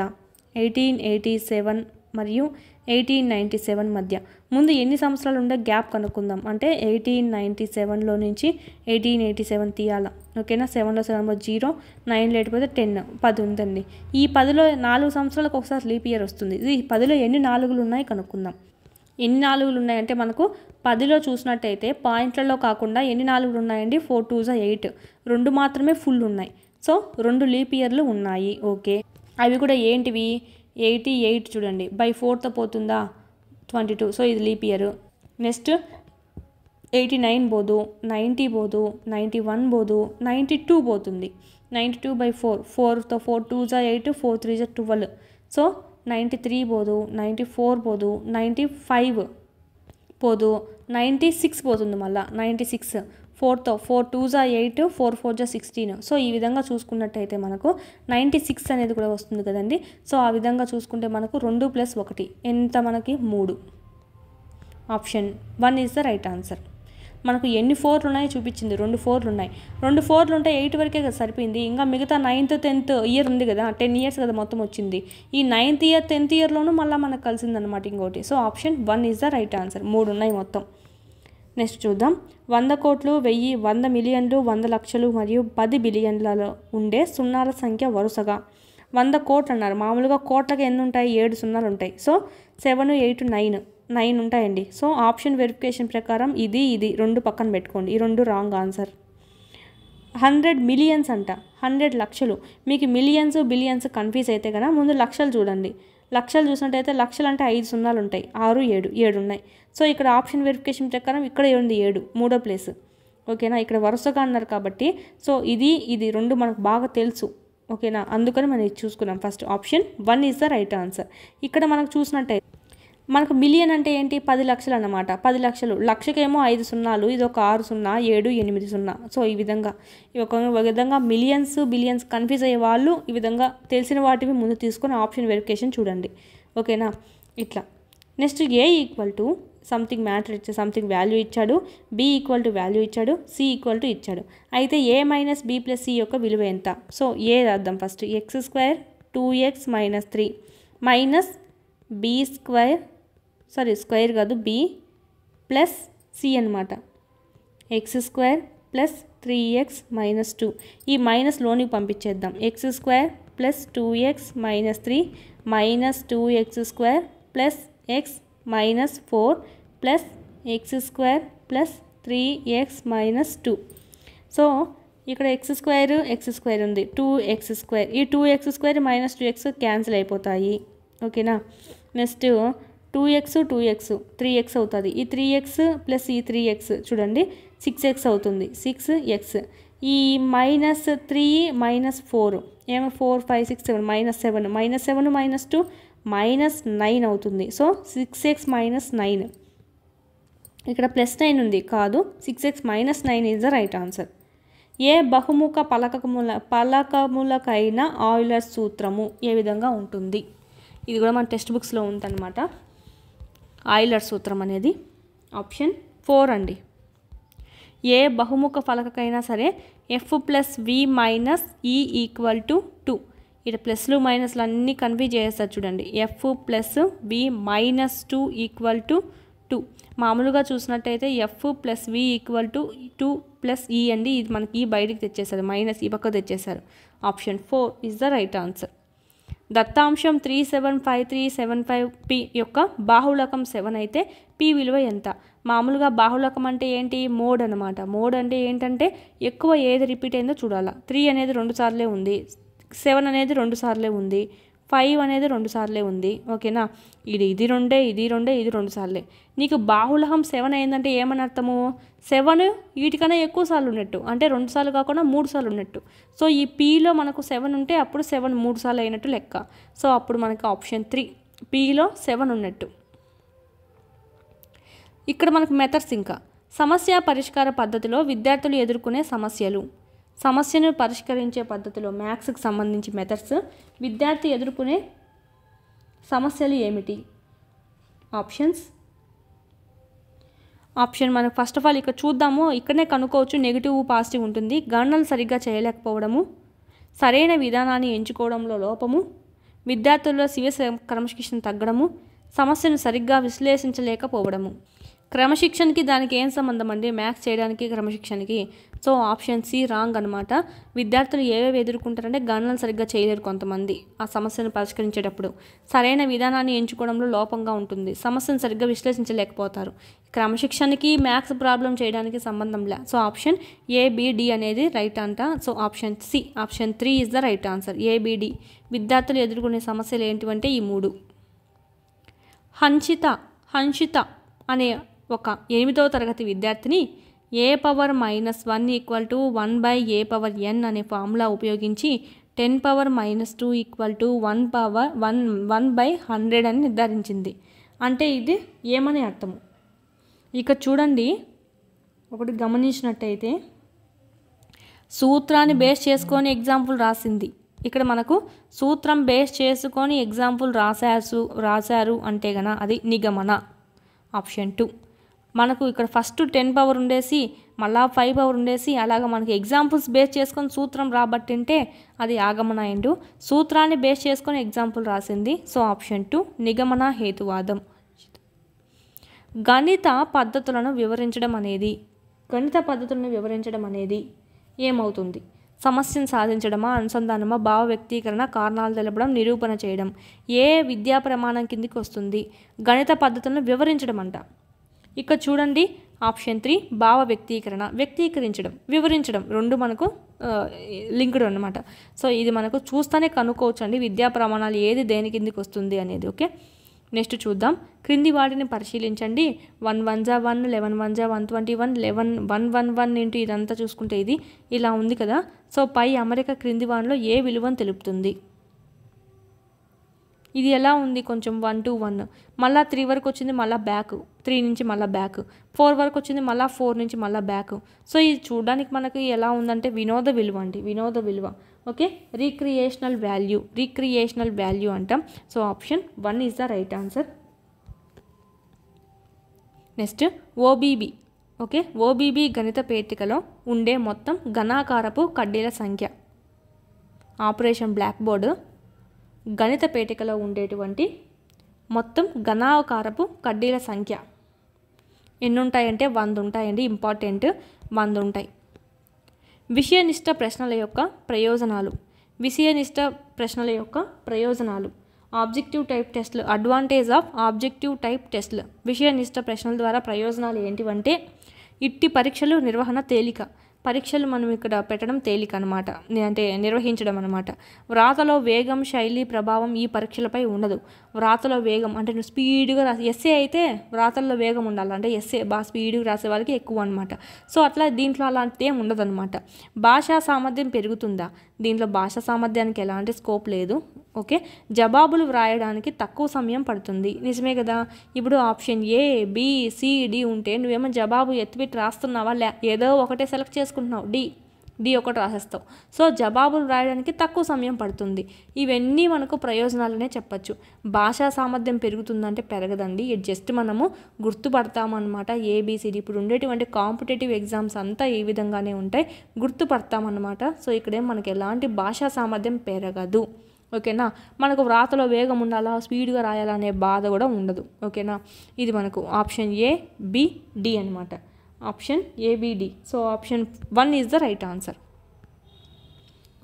1887 మరియు 1897 మధ్య. ముందు ఎన్ని సంవత్సరాలు ఉండే గ్యాప్ కనుక్కుందాం. అంటే 1897లో నుంచి 1887 తీయాలా. ఓకేనా 7లో 0, 9 లేకపోతే 10 ఉందండి. ఈ 10లో 4 సంవత్సరాలకు ఒకసారి లీప్ ఇయర్ వస్తుంది. ఈ 10లో ఎన్ని 4లు ఉన్నాయి కనుక్కుందాం. ఎన్ని 4లు ఉన్నాయంటే మనకు 10లో చూసినట్టయితే పాయింట్లలో కాకుండా ఎన్ని 4లు ఉన్నాయండి? 4 2 జా 8, 2 మాత్రమే ఫుల్ ఉన్నాయి. సో 2 లీప్ ఇయర్లు ఉన్నాయి. ఓకే అవి కూడా ఏంటివి? 88 చూడండి బై 4తో పోతుందా 22, సో ఇది లీప్ ఇయర్. నెక్స్ట్ 89 పోదు, 90 పోదు, 91 పోదు, 92 పోతుంది. 92/4, 4తో 4 2 జా 8, 4 3 జా 12, సో 93 పోదు, 94 పోదు, 95 పోదు, 96 పోతుంది, మళ్ళీ 96 4తో 4 2 8 4 4 16. సో ఈ విధంగా చూసుకున్నట్టయితే మనకు 96 అనేది కూడా వస్తుంది కదండి. సో ఆ విధంగా చూసుకుంటే మనకు 2 + 1 ఎంత, మనకి 3. Option 1 is the right answer. మనకు ఎన్ని 4లు ఉన్నాయో చూపించింది, 2 4లు ఉన్నాయి. 2 4లు ఉంటే 8 వరకే కదా సరిపోయింది. ఇంకా మిగతా 9th 10th ఇయర్ ఉంది కదా, 10 years కదా మొత్తం వచ్చింది. ఈ 9th year 10th yearలోనూ మళ్ళీ మనకు కలిసిందనమాట ఇంకోటి. So option 1 is the right answer. 3 ఉన్నాయి మొత్తం. నెక్స్ట్ చూద్దాం. 100 కోట్లు, 1000, 100 మిలియన్లు, 100 లక్షలు మరియు 10 బిలియన్లలో ఉండే సున్నాల సంఖ్య వరుసగా 100 కోట్లు అన్నారు. మామూలుగా కోట్లకి ఎన్ని ఉంటాయి, 7 సున్నాలు ఉంటాయి. సో 7 8 9 ఉంటాయండి. సో ఆప్షన్ వెరిఫికేషన్ ప్రకారం ఇది 2 పక్కన పెట్టుకోండి. ఈ 2 రాంగ్ ఆన్సర్. 100 మిలియన్స్ అంట, 100 లక్షలు. మీకు మిలియన్స్ బిలియన్స్ కన్ఫ్యూజ్ అయితే కదా ముందు లక్షలు చూడండి. లక్షలు చూసినట్టయితే లక్షలు అంటే 5 సున్నాలు ఉంటాయి, 6 7 ఉన్నాయి. సో ఇక్కడ ఆప్షన్ వెరిఫికేషన్ ప్రకారం ఇక్కడ ఉంది 7, 3వ ప్లేస్. ఓకేనా, ఇక్కడ వరుసగా అన్నారు కాబట్టి సో ఇది 2 మనకు బాగా తెలుసు. ఓకేనా, అందుకని మనం ఇది చూసుకున్నాం. First option 1 is the right answer. ఇక్కడ మనకు చూసినట్టయితే మనకు మిలియన్ అంటే ఏంటి, 10 లక్షలు అన్నమాట. 10 లక్షలు, లక్షకేమో 5 సున్నాలు, ఇది ఒక 6 0 7 8 0. సో ఈ విధంగా ఒక విధంగా మిలియన్స్ బిలియన్స్ కన్ఫ్యూజ్ అయ్యే వాళ్ళు ఈ విధంగా తెలిసిన వాటివి ముందు తీసుకొని ఆప్షన్ వెరిఫికేషన్ చూడండి. ఓకేనా, ఇట్లా. Next a equal to something matter ఇచ్చాడు, సంథింగ్ వాల్యూ ఇచ్చాడు, బి ఈక్వల్ టు వాల్యూ ఇచ్చాడు, సి ఈక్వల్ టు ఇచ్చాడు. అయితే a minus b plus c యొక్క విలువ ఎంత? సో ఏ రాద్దాం first. x² 2x - 3 minus b square, sorry square కాదు, బి ప్లస్ సి అనమాట. x² + 3x - 2. ఈ మైనస్ లోనికి పంపించేద్దాం. x² + 2x - 3 minus 2x² + x - 4 plus x² + 3x - 2. So ఇక్కడ x² ఉంది, 2x². ఈ 2x² - 2x క్యాన్సిల్ అయిపోతాయి. ఓకేనా, నెక్స్ట్ 2x 3x అవుతుంది. ఈ 3x ప్లస్ ఈ 3x చూడండి 6x అవుతుంది, 6x. ఈ -3 - 4 ఏమో 4 5 6 7 -7 -7 - 2 -9 అవుతుంది. So 6x - 9. ఇక్కడ +9 ఉంది, కాదు, 6x - 9 is the right answer. ఏ బహుముఖ పలకములకైన ఆయిలర్ సూత్రము ఏ విధంగా ఉంటుంది? ఇది కూడా మన టెక్స్ట్ బుక్స్లో ఉందన్నమాట. ఆయిలర్ సూత్రం అనేది ఆప్షన్ 4 అండి. ఏ బహుముఖ ఫలకకైనా సరే f + v - e = 2. ఇక్కడ ప్లస్లు మైనస్లు అన్నీ కన్ఫ్యూజ్ చేస్తారు చూడండి. f + v - 2 = 2. మామూలుగా చూసినట్టయితే f + v = 2 + e అండి. ఇది మనకి ఈ బయటికి తెచ్చేసారు, మైనస్ ఈ పక్క తెచ్చేసారు. Option 4 is the right answer. దత్తాంశం 375,375p యొక్క బాహుళకం 7 అయితే p విలువ ఎంత? మామూలుగా బాహుళకం అంటే ఏంటి, మోడ్ అనమాట. మోడ్ అంటే ఏంటంటే ఎక్కువ ఏది రిపీట్ అయిందో చూడాలా. 3 అనేది 2 సార్లే ఉంది, 7 అనేది 2 సార్లే ఉంది, 5 అనేది 2 సార్లే ఉంది. ఓకేనా, ఇది 2 ఇది 2 సార్లే. నీకు బాహుళకం 7 అయిందంటే ఏమని అర్థము, 7 వీటికన్నా ఎక్కువ సార్లు ఉన్నట్టు, అంటే 2 సార్లు కాకుండా 3 సార్లు ఉన్నట్టు. సో ఈ పీలో మనకు 7 ఉంటే అప్పుడు 7 3 సార్లు అయినట్టు లెక్క. సో అప్పుడు మనకు ఆప్షన్ 3 పీలో 7 ఉన్నట్టు. ఇక్కడ మనకు మెథడ్స్, ఇంకా సమస్య పరిష్కార పద్ధతిలో విద్యార్థులు ఎదుర్కొనే సమస్యలు. సమస్యను పరిష్కరించే పద్ధతిలో మ్యాథ్స్కి సంబంధించి మెథడ్స్. విద్యార్థి ఎదుర్కొనే సమస్యలు ఏమిటి? ఆప్షన్ మనకు ఫస్ట్ ఆఫ్ ఆల్ ఇక్కడ చూద్దాము. ఇక్కడనే కనుక్కోవచ్చు, నెగిటివ్ పాజిటివ్ ఉంటుంది. గణనలు సరిగ్గా చేయలేకపోవడము, సరైన విధానాన్ని ఎంచుకోవడంలో లోపము, విద్యార్థుల్లో స్వీయ క్రమశిక్షణ తగ్గడము, సమస్యను సరిగ్గా విశ్లేషించలేకపోవడము. క్రమశిక్షణకి దానికి ఏం సంబంధం అండి, మ్యాథ్స్ చేయడానికి క్రమశిక్షణకి? సో ఆప్షన్ సి రాంగ్ అనమాట. విద్యార్థులు ఏవేవి ఎదుర్కొంటారంటే గణనలు సరిగ్గా చేయలేరు కొంతమంది ఆ సమస్యను పరిష్కరించేటప్పుడు. సరైన విధానాన్ని ఎంచుకోవడంలో లోపంగా ఉంటుంది, సమస్యను సరిగ్గా విశ్లేషించలేకపోతారు. క్రమశిక్షణకి మ్యాథ్స్ ప్రాబ్లం చేయడానికి సంబంధం లే. సో ఆప్షన్ ఏబిడి అనేది రైట్ అంట. So option C, option 3 is the right answer. ABD. విద్యార్థులు ఎదుర్కొనే సమస్యలు ఏంటివంటే ఈ 3. హన్షిత అనే ఒక 8వ తరగతి విద్యార్థిని a⁻−1 = 1/a⁴n అనే ఫార్ములా ఉపయోగించి 10⁻² = 1/100 అని నిర్ధారించింది. అంటే ఇది ఏమని అర్థము? ఇక చూడండి, ఒకటి గమనించినట్టయితే సూత్రాన్ని బేస్ చేసుకొని ఎగ్జాంపుల్ రాసింది. ఇక్కడ మనకు సూత్రం బేస్ చేసుకొని ఎగ్జాంపుల్ రాశారు అంటే గన అది నిగమన. ఆప్షన్ 2. మనకు ఇక్కడ ఫస్ట్ 10 పవర్ ఉండేసి మళ్ళా 5 పవర్ ఉండేసి అలాగ మనకి ఎగ్జాంపుల్స్ బేస్ చేసుకొని సూత్రం రాబట్టింటే అది ఆగమన ఎండు. సూత్రాన్ని బేస్ చేసుకొని ఎగ్జాంపుల్ రాసింది. So option 2 నిగమన హేతువాదం. గణిత పద్ధతులను వివరించడం అనేది ఏమవుతుంది? సమస్యను సాధించడమా, అనుసంధానమా, భావ వ్యక్తీకరణ, కారణాలు తెలపడం, నిరూపణ చేయడం. ఏ విద్యా ప్రమాణం కిందికి వస్తుంది? గణిత పద్ధతులను వివరించడం అంట. ఇక్కడ చూడండి, ఆప్షన్ 3 భావ వ్యక్తీకరణ. వ్యక్తీకరించడం, వివరించడం రెండు మనకు లింక్డ్ అన్నమాట. సో ఇది మనకు చూస్తూనే కనుక్కోవచ్చు అండి విద్యా ప్రమాణాలు ఏది దేని కిందికి వస్తుంది అనేది. ఓకే, నెక్స్ట్ చూద్దాం. క్రింది వాటిని పరిశీలించండి. 1 × 1 = 1, 11 × 1 = 121, 11 111 ఇంటూ ఇదంతా చూసుకుంటే ఇది ఇలా ఉంది కదా. సో పై అమరిక క్రింది వాటిలో ఏ విలువను తెలుపుతుంది? ఇది ఎలా ఉంది? కొంచెం 1 to 1, మళ్ళీ 3 వరకు వచ్చింది, మళ్ళీ బ్యాక్, 3 నుంచి మళ్ళీ బ్యాక్, 4 వరకు వచ్చింది, మళ్ళీ 4 నుంచి మళ్ళీ బ్యాక్. సో ఇది చూడడానికి మనకి ఎలా ఉందంటే వినోద విలువ అండి, వినోద విలువ. ఓకే, రీక్రియేషనల్ వాల్యూ అంటాం. So option 1 is the right answer. Next OBB. Okay, OBB గణిత పేటికలో ఉండే మొత్తం ఘనాకారపు కడ్డీల సంఖ్య. ఆపరేషన్ బ్లాక్ బోర్డు గణిత పేటికలో ఉండేటువంటి మొత్తం ఘనాకారపు కడ్డీల సంఖ్య ఎన్ని ఉంటాయంటే 100 ఉంటాయండి. ఇంపార్టెంట్, 100 ఉంటాయి. విషయనిష్ట ప్రశ్నల యొక్క ప్రయోజనాలు. ఆబ్జెక్టివ్ టైప్ టెస్ట్లు. అడ్వాంటేజ్ ఆఫ్ ఆబ్జెక్టివ్ టైప్ టెస్ట్లు. విషయనిష్ట ప్రశ్నల ద్వారా ప్రయోజనాలు ఏంటివంటే ఇట్టి పరీక్షలు నిర్వహణ తేలిక. పరీక్షలు మనం ఇక్కడ పెట్టడం తేలిక అనమాట, అంటే నిర్వహించడం అనమాట. వ్రాతలో వేగం, శైలి, ప్రభావం ఈ పరీక్షలపై ఉండదు. వ్రాతలో వేగం అంటే నువ్వు స్పీడ్గా ఎస్ఏ అయితే వ్రాతల్లో వేగం ఉండాలి, అంటే ఎస్ఏ బాగా స్పీడ్గా రాసే వాళ్ళకి ఎక్కువ అనమాట. సో అట్లా దీంట్లో అలాంటిది ఏం ఉండదు అనమాట. భాషా సామర్థ్యం పెరుగుతుందా? దీంట్లో భాషా సామర్థ్యానికి ఎలాంటి స్కోప్ లేదు. ఓకే, జవాబులు వ్రాయడానికి తక్కువ సమయం పడుతుంది. నిజమే కదా. ఇప్పుడు option A, B, C, D ఉంటే నువ్వేమో జవాబు ఎత్తిపెట్టి రాస్తున్నావా? ఏదో ఒకటే సెలెక్ట్ చేసుకుంటున్నావు, డి ఒకటి రాసేస్తావు. సో జవాబులు రాయడానికి తక్కువ సమయం పడుతుంది. ఇవన్నీ మనకు ప్రయోజనాలనే చెప్పచ్చు. భాషా సామర్థ్యం పెరుగుతుందంటే పెరగదండి, ఇది జస్ట్ మనము గుర్తుపడతామన్నమాట. ABCD ఇప్పుడు ఉండేటువంటి కాంపిటేటివ్ ఎగ్జామ్స్ అంతా ఈ విధంగానే ఉంటాయి, గుర్తుపడతామన్నమాట. సో ఇక్కడేం మనకి ఎలాంటి భాషా సామర్థ్యం పెరగదు. ఓకేనా, మనకు వ్రాతలో వేగం ఉండాలా, స్పీడ్గా రాయాలా అనే బాధ కూడా ఉండదు. ఓకేనా, ఇది మనకు ఆప్షన్ A, B, D అనమాట. Option ABD. So option 1 is the right answer.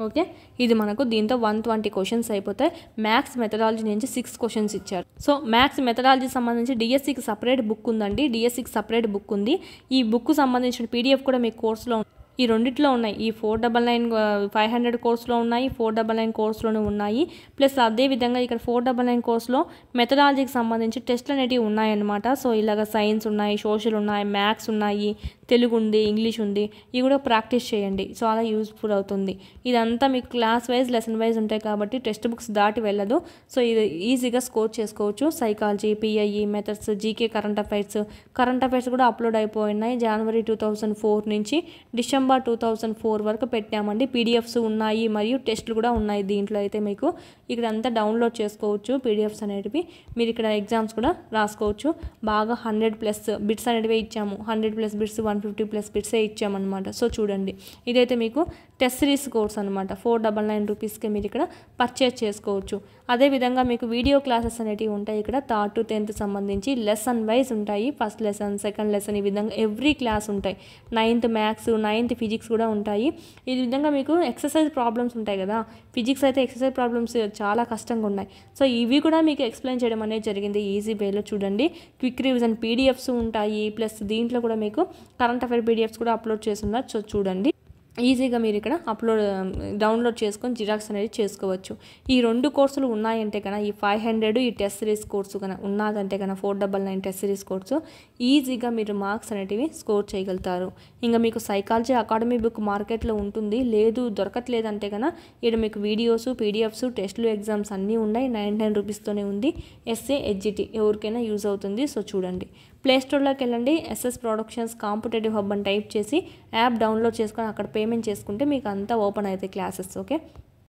Okay, ఇది మనకు దీంతో 120 క్వశ్చన్స్ అయిపోతాయి. మ్యాథ్స్ మెథడాలజీ నుంచి 6 క్వశ్చన్స్ ఇచ్చారు. సో మ్యాథ్స్ మెథడాలజీ సంబంధించి డిఎస్సికి సపరేట్ బుక్ ఉందండి, డిఎస్సికి సపరేట్ బుక్ ఉంది. ఈ బుక్ సంబంధించిన PDF కూడా మీ కోర్సులో ఈ రెండిట్లో ఉన్నాయి. ఈ 499 500 కోర్సులో ఉన్నాయి, 499 కోర్సులోనే ఉన్నాయి. ప్లస్ అదేవిధంగా ఇక్కడ 499 కోర్సులో మెథడాలజీకి సంబంధించి టెస్ట్లు అనేటివి ఉన్నాయన్నమాట. సో ఇలాగ సైన్స్ ఉన్నాయి, సోషల్ ఉన్నాయి, మ్యాథ్స్ ఉన్నాయి, తెలుగు ఉంది, ఇంగ్లీష్ ఉంది. ఇవి కూడా ప్రాక్టీస్ చేయండి, చాలా యూస్ఫుల్ అవుతుంది. ఇదంతా మీకు క్లాస్ వైజ్, లెసన్ వైజ్ ఉంటాయి కాబట్టి టెక్స్ట్ బుక్స్ దాటి వెళ్ళదు. సో ఇది ఈజీగా స్కోర్ చేసుకోవచ్చు. Psychology, PIE, methods, GK, current affairs కూడా అప్లోడ్ అయిపోయినాయి. జనవరి 2004 నుంచి డిసెంబర్ 2004 వరకు పెట్టామండి. PDFs ఉన్నాయి మరియు టెస్ట్లు కూడా ఉన్నాయి. దీంట్లో అయితే మీకు ఇక్కడ అంతా డౌన్లోడ్ చేసుకోవచ్చు PDFs అనేటివి. మీరు ఇక్కడ ఎగ్జామ్స్ కూడా రాసుకోవచ్చు. బాగా 100+ బిట్స్ అనేటివి ఇచ్చాము. 100+ బిట్స్, 150+ బిట్సే ఇచ్చామన్నమాట. సో చూడండి, ఇదైతే మీకు టెస్ట్ సిరీస్ కోర్స్ అనమాట. 499 రూపీస్కి మీరు ఇక్కడ పర్చేస్ చేసుకోవచ్చు. అదేవిధంగా మీకు వీడియో క్లాసెస్ అనేటివి ఉంటాయి. ఇక్కడ 3rd to 10th సంబంధించి లెసన్ వైజ్ ఉంటాయి. ఫస్ట్ లెసన్, సెకండ్ లెసన్, ఈ విధంగా ఎవ్రీ క్లాస్ ఉంటాయి. 9th మ్యాథ్స్, 9th ఫిజిక్స్ కూడా ఉంటాయి. ఈ విధంగా మీకు ఎక్సర్సైజ్ ప్రాబ్లమ్స్ ఉంటాయి కదా. ఫిజిక్స్ అయితే ఎక్సర్సైజ్ ప్రాబ్లమ్స్ చాలా కష్టంగా ఉన్నాయి. సో ఇవి కూడా మీకు ఎక్స్ప్లెయిన్ చేయడం అనేది జరిగింది ఈజీ వేలో. చూడండి, క్విక్ రివిజన్ PDFs ఉంటాయి. ప్లస్ దీంట్లో కూడా మీకు కరెంట్ అఫైర్ PDFs కూడా అప్లోడ్ చేస్తున్నారు. సో చూడండి, ఈజీగా మీరు ఇక్కడ డౌన్లోడ్ చేసుకొని జిరాక్స్ అనేది చేసుకోవచ్చు. ఈ 2 కోర్సులు ఉన్నాయంటే కనుక ఈ 500 ఈ టెస్ట్ సిరీస్ కోర్సు కనుక ఉన్నదంటే కనుక 499 టెస్ట్ సిరీస్ కోర్సు ఈజీగా మీరు మార్క్స్ అనేటివి స్కోర్ చేయగలుగుతారు. ఇంకా మీకు సైకాలజీ అకాడమీ బుక్ మార్కెట్లో ఉంటుంది, లేదు దొరకట్లేదంటే కనుక ఇక్కడ మీకు వీడియోస్, పీడిఎఫ్స్, టెస్టులు, ఎగ్జామ్స్ అన్నీ ఉన్నాయి. 99 రూపీస్తోనే ఉంది. ఎస్ఏ హెచ్జిటి ఎవరికైనా యూజ్ అవుతుంది. సో చూడండి, ప్లేస్టోర్లోకి వెళ్ళండి, ఎస్ఎస్ ప్రొడక్షన్స్ కాంపిటేటివ్ హబ్ అని టైప్ చేసి యాప్ డౌన్లోడ్ చేసుకొని అక్కడ పేమెంట్ చేసుకుంటే మీకు అంతా ఓపెన్ అవుతాయి క్లాసెస్. ఓకే.